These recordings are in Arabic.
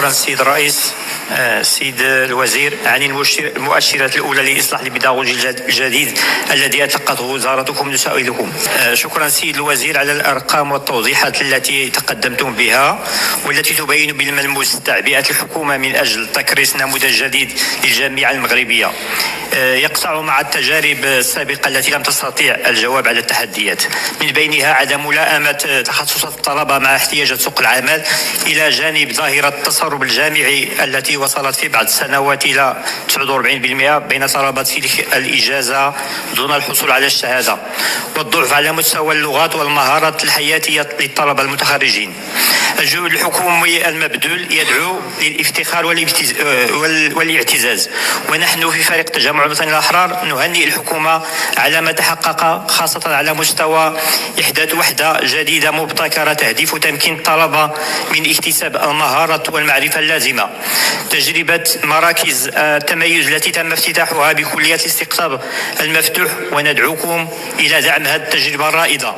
شكرا السيد الرئيس. السيد الوزير، عن المؤشرات الأولى لإصلاح البيداغوجي الجديد الذي أطلقته وزارتكم نسائلكم. شكرا السيد الوزير على الأرقام والتوضيحات التي تقدمتم بها والتي تبين بالملموس تعبئة الحكومة من أجل تكريس نموذج جديد للجامعة المغربية يقطع مع التجارب السابقة التي لم تستطيع الجواب على التحديات، من بينها عدم ملائمة تخصصات الطلبة مع احتياجات سوق العمل، إلى جانب ظاهرة التسرب الجامعي التي وصلت في بعض السنوات إلى 49% بين طلبة الإجازة دون الحصول على الشهادة، والضعف على مستوى اللغات والمهارات الحياتية للطلبة المتخرجين. الجهد الحكومي المبذول يدعو للافتخار والاعتزاز، ونحن في فريق تجمع الوطني الأحرار نهنئ الحكومة على ما تحقق، خاصة على مستوى إحداث وحدة جديدة مبتكرة تهدف تمكين الطلبة من اكتساب المهارات والمعرفة اللازمة. تجربة مراكز التميز التي تم افتتاحها بكلية الاستقطاب المفتوح، وندعوكم إلى دعم هذه التجربة الرائدة.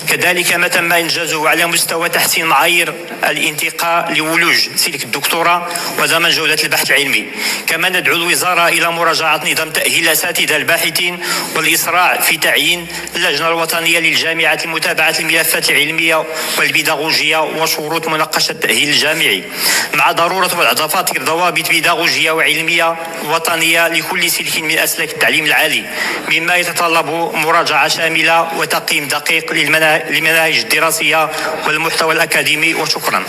كذلك ما تم إنجازه على مستوى تحسين معايير الانتقاء لولوج سلك الدكتوراه وضمان جودة البحث العلمي. كما ندعو الوزارة إلى مراجعة نظام تأهيل الأساتذة الباحثين والإسراع في تعيين اللجنة الوطنية للجامعات لمتابعة الملفات العلمية والبيداغوجية وشروط مناقشة التأهيل الجامعي، مع ضرورة وضع دفاتر ضوابط بيداغوجية وعلمية وطنية لكل سلك من أسلاك التعليم العالي، مما يتطلب مراجعة شاملة وتقييم دقيق للمناهج الدراسية والمحتوى الأكاديمي. وشكرا.